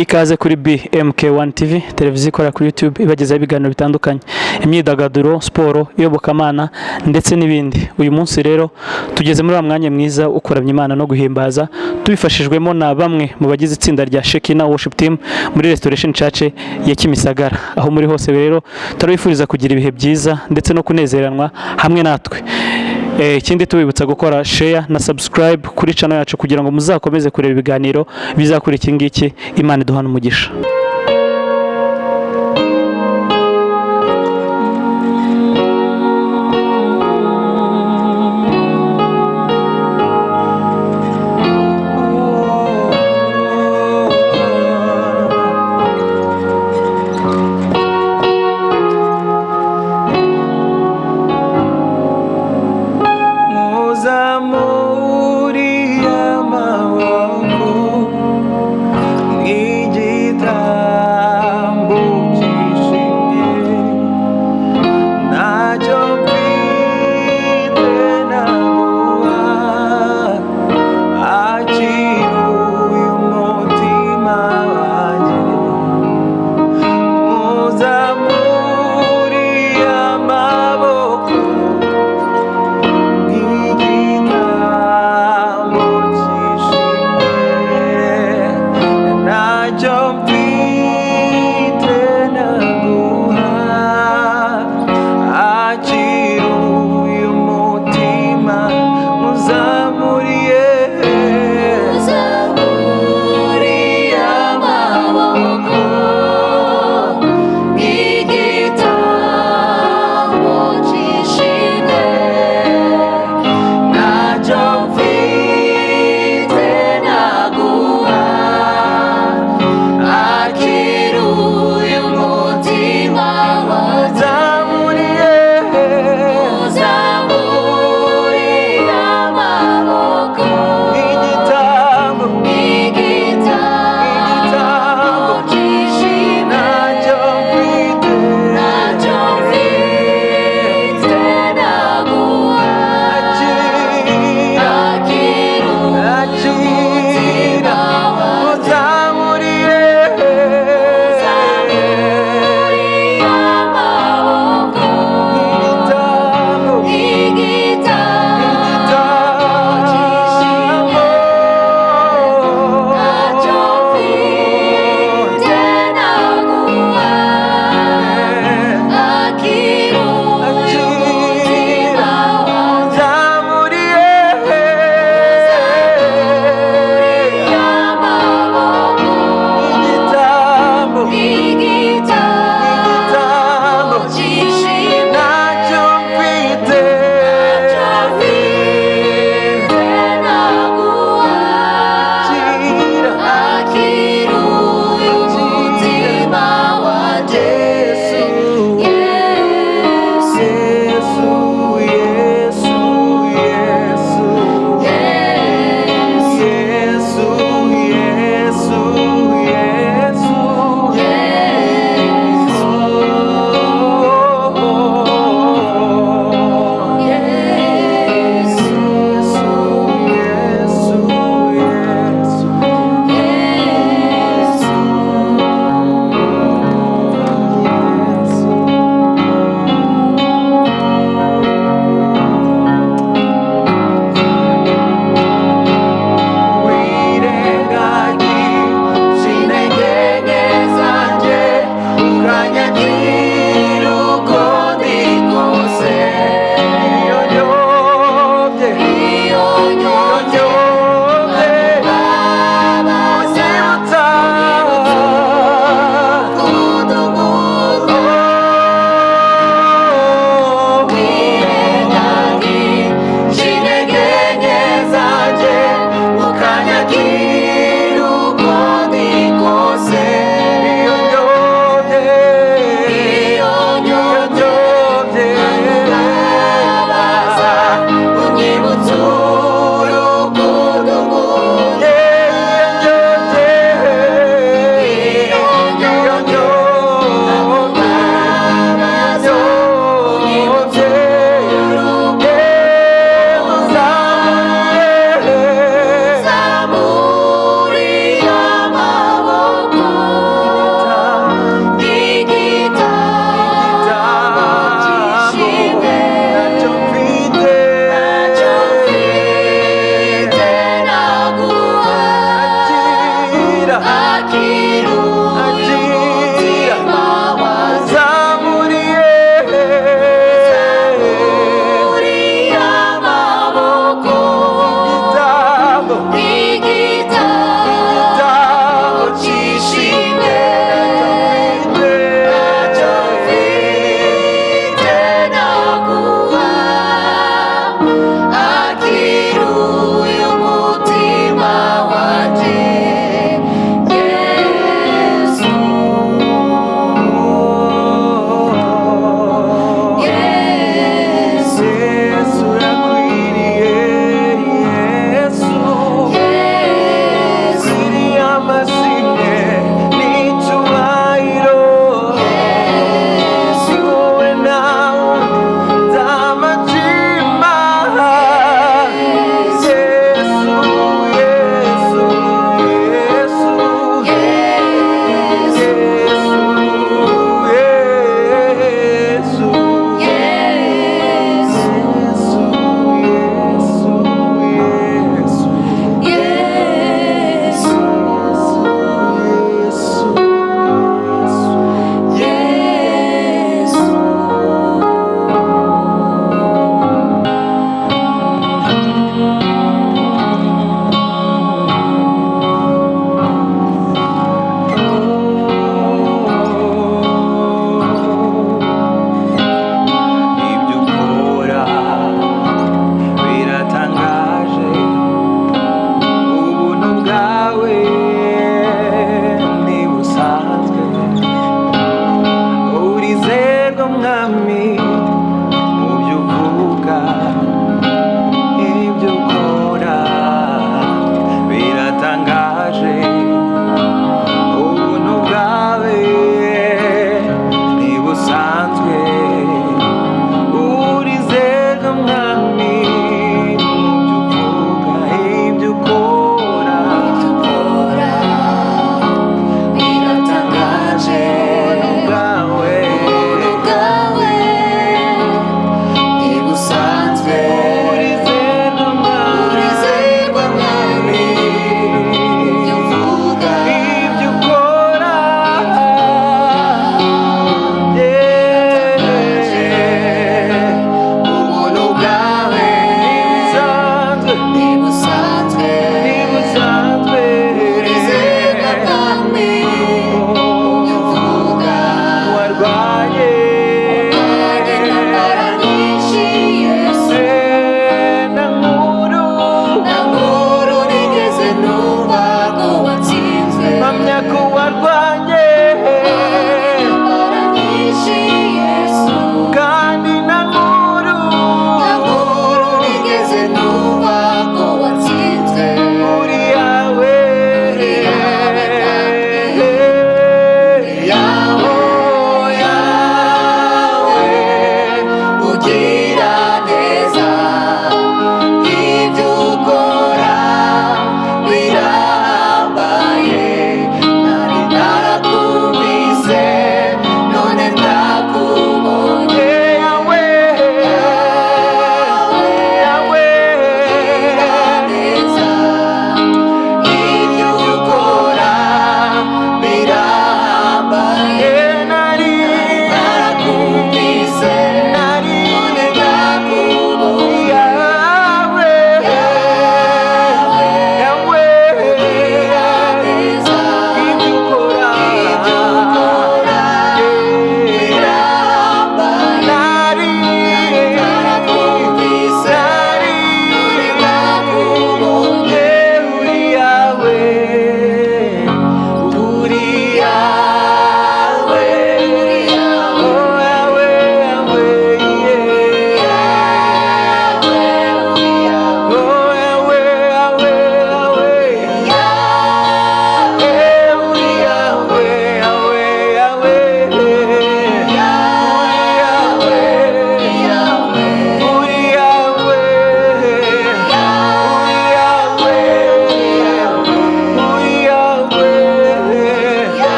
Ikaze kuri BMK1 TV, televiziyo ikora kuri YouTube ibagezaho ibiganiro bitandukanye, imyidagaduro, siporo, iyobokamana ndetse n'ibindi. Uyu munsi rero tugeze muri wa mwanya mwiza ukuramya Imana no guhimbaza, tubifashijwemo na bamwe mu bagize itsinda rya Shekinah Worship Team muri Restoration Church ya Kimisagara. Aho muri hose rero turabifuriza kugira ibihe byiza ndetse no kunezeranwa hamwe natwe. Ikindi tubibutsa gukora share na subscribe kuri channel yacu kugira ngo muzakomeze kureba ibiganiro bizakuri iki ngiki. Imana iduhana umugisha. Zamuri amawako ngijita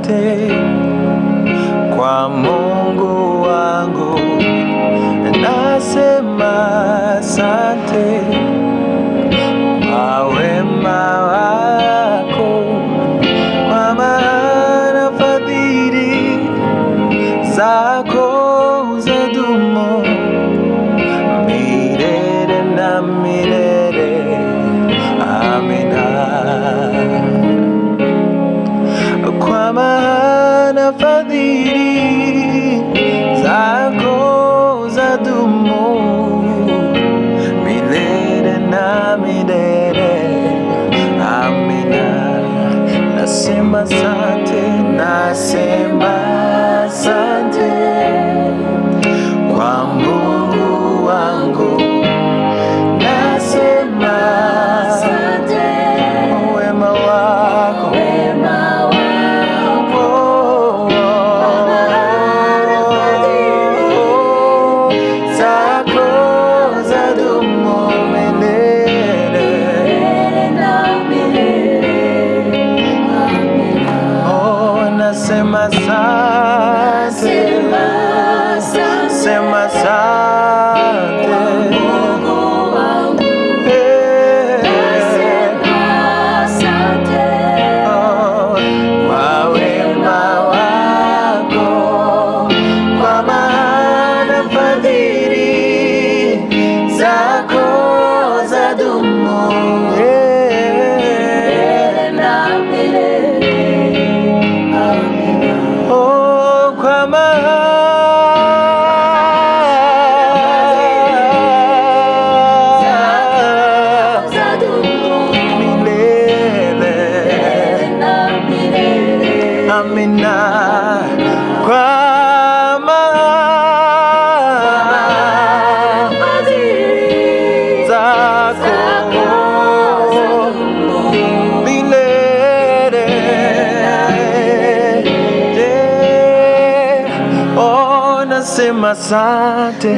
asante kwa Mungu wangu, nasema asante kwa wema wako, kwa maana fadhili zako zadumu milele na milele. Amina. Kwa maana fadhili zako zadumu milele na milele. Amina. Nasema asante, nasema asante kwa Mungu wangu, nasema asante kwa wema wako, zako zadumu milele. Nasema asante, sema asante kwa wema wako, kwa maana fadhili zako zadumu milele na milele. Kwa maana Amina. Kwa fadhili zako milele. Nasema asante,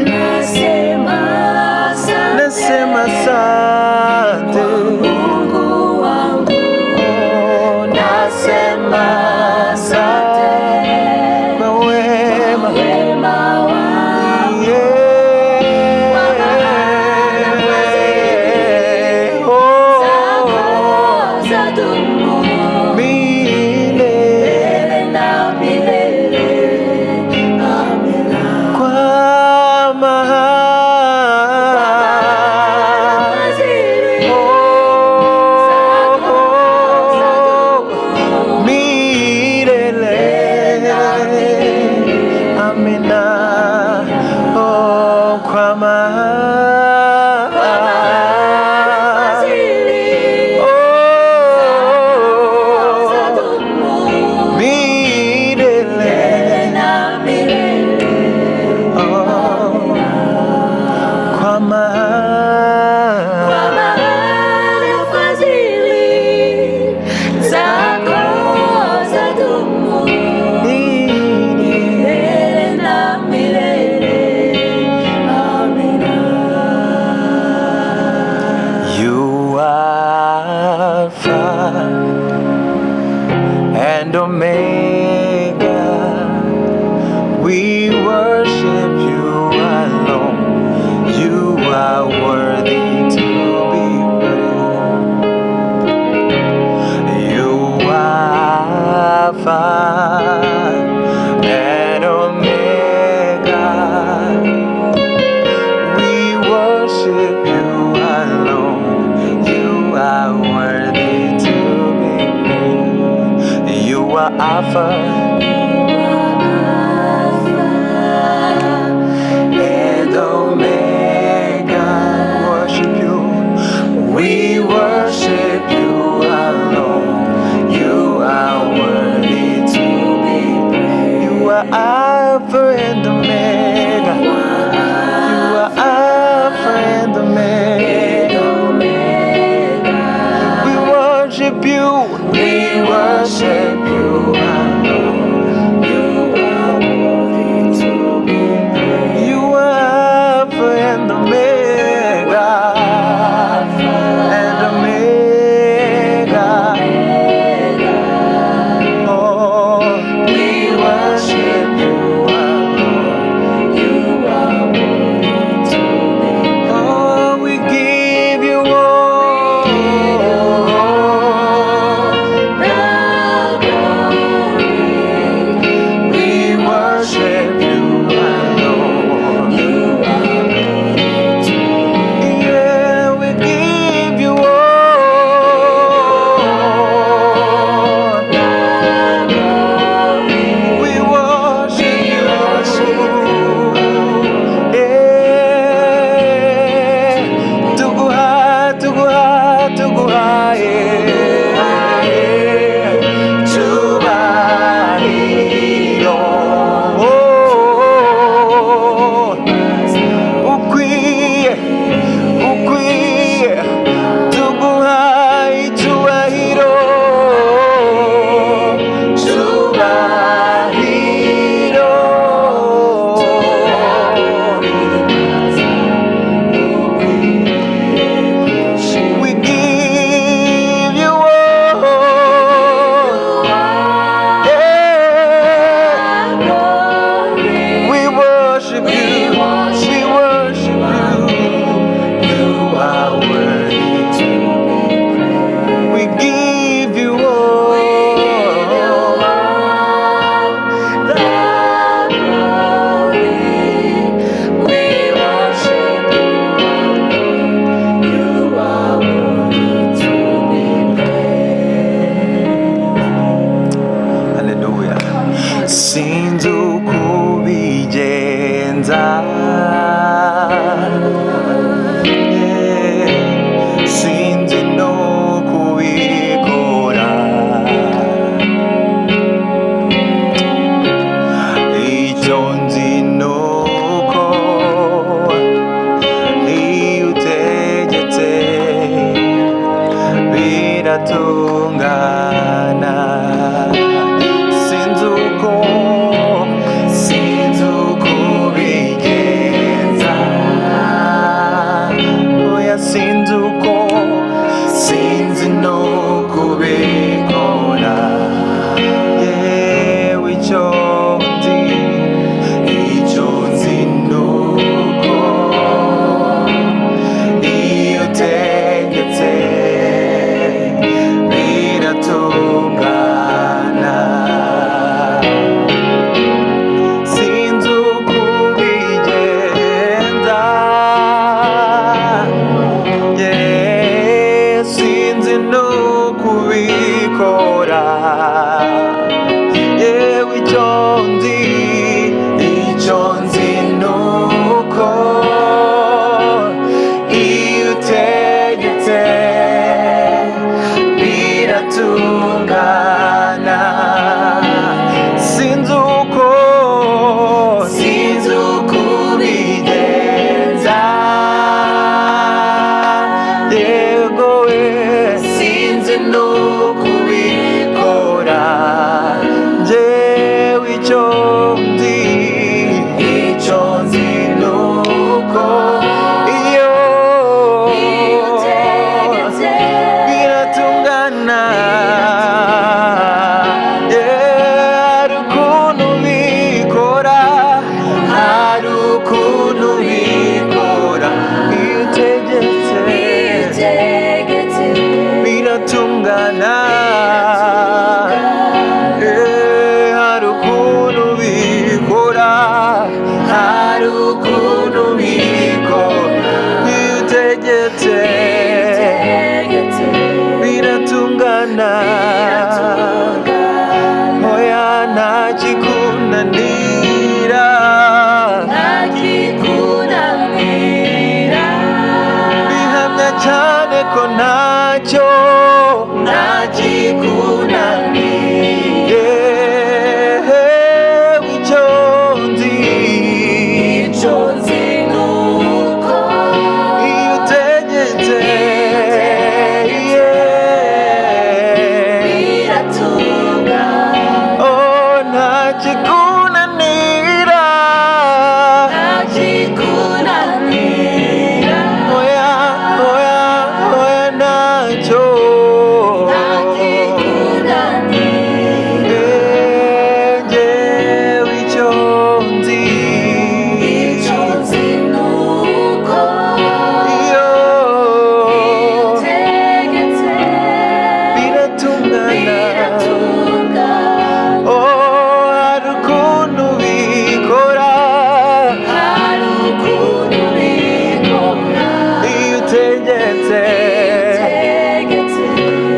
nasema asante Mungu wangu, nasema asante kwa wema milele na milele. Kwa Amina. Kwa and Omega, we worship you alone. You are worthy to be praised. You are Alpha and Omega, we worship you alone. You are worthy to be praised. You are Alpha and Omega, worship you. We worship you alone. You are worthy to be praised. You are Alpha and Omega. You are Alpha and Omega. We worship you. We worship you alone. You are worthy to be praised. You are Alpha and Omega. And Omega. Oh. sinzi uko ubigenza, sinzi no kubikora, icyo nzi ni uko iyo utegetse biratungana. Sinzi uko ubigenza, oya sinzi uko, sinzi no kubikora, yewe icyo nzi ni uko iyo utegetse biratungana. Sinzi uko ubigenza, sinzi no kubikora, yewe icyo nzi ni uko iyo utegetse biratungana. Sinzi uko ubigenza, yego we sinzi no kubikora, njyewe icyo nzi ni uko iyo biratungana. Hari ukuntu bikora, hari ukuntu bikora, iyo utegetse biratungana. Hari ukuntu bikora, hari ukuntu bikora, iyo utegetse biratungana. Oya ntakikunanira, bihamya cyane ko ntacyo ntakikunaniye, icyo nzi ni uko iyo utegetse ntakikunanira, oya ntacyo njyewe icyo nzi ni uko iyo biratungana. Hari ukuntu bikora, iyo utegetse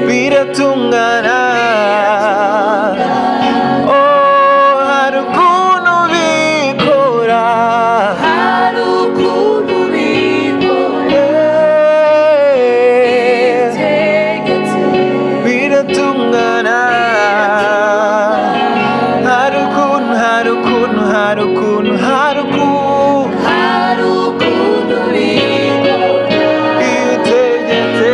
biratungana. Hari ukuntu bikora, biratungana. Hari ukuntu iyo utegetse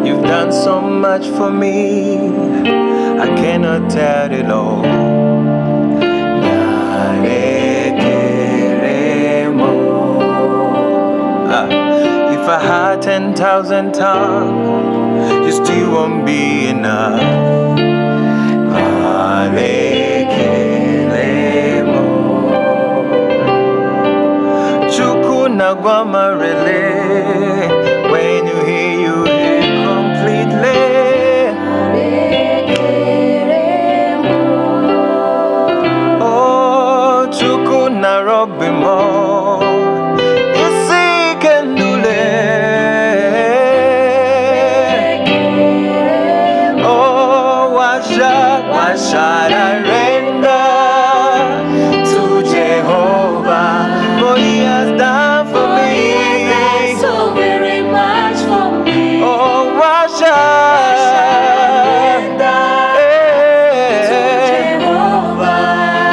You've done so much for me, I cannot tell it all. If I had 10,000 tongues, you still won't be enough. Chukunaguamarele, when you hear completely. shall I render to Jehovah? For He has done for me so very much for me. Oh, what shall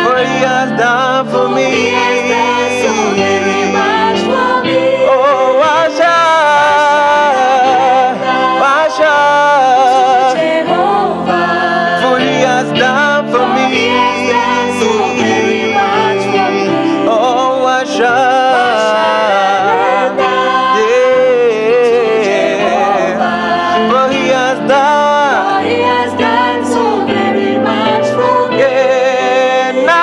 for He has done for me. So very much for me. Oh, what shall Jehovah. for He has done for me. So very much for me. Oh, what shall for He has done. He has done so very much for me. Yeah, na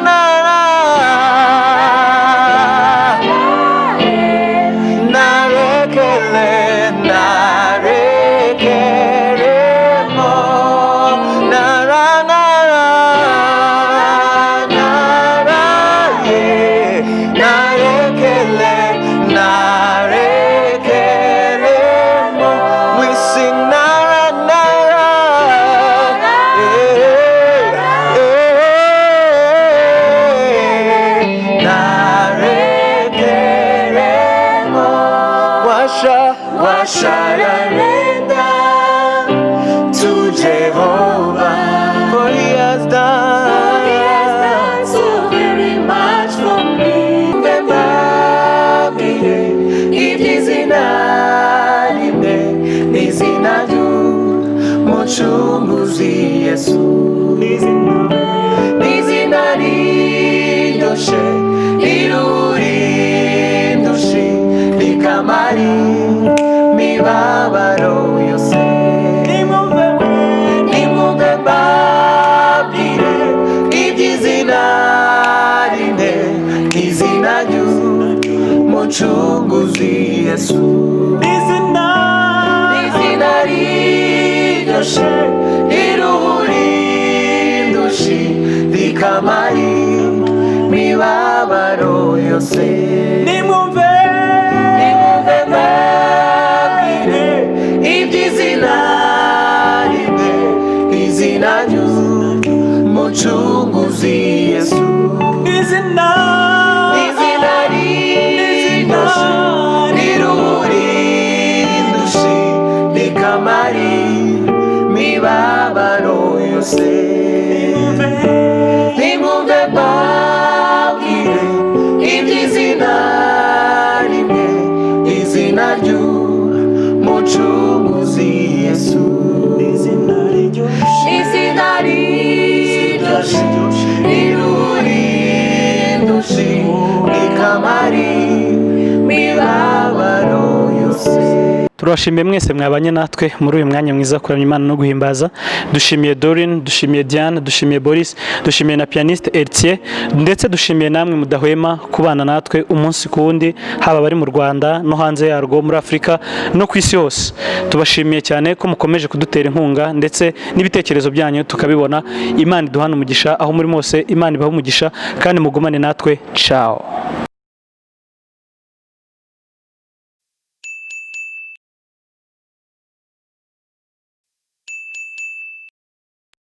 na na narekele narekele mo nara nara nara yeah narekele narekele mo we sing nara nara narekele mo what shall I render to Jehovah? For He has done, He has done so very much for me. Muchunguzi Yesu Nizina riryoshe irurindushe rikamari mibabaro yose nimwumve mbabwire iby'izina rine n'izina ry'umucunguzi Yesu Nizina riryoshe irurindushe rikamari mibabaro yose nimwumve mbabwire iby'izina rimwe izina ry'umucunguzi Yesu izina riryoshe rirurindushe rikamari mibabaro yose nimwumve mbabwire iby'izina rimwe izina ry'umucunguzi Yesu izina riryoshe rirurindushe rikamari mibabaro yose. turabashimiye mwese mwabanye natwe muri uyu mwanya mwiza kuramya Imana no guhimbaza. Dushimiye Dorine, dushimiye Diane, dushimiye Boris, dushimiye na pianiste Eritier, ndetse dushimiye namwe mudahwema kubana natwe umunsi ku wundi, haba bari mu Rwanda no hanze yarwo, muri Afurika no ku isi hose. Tubashimiye cyane ko mukomeje kudutera inkunga ndetse n'ibitekerezo byanyu tukabibona. Imana iduhana umugisha aho muri mose, Imana ibaha umugisha kandi mugumane natwe. Ciao.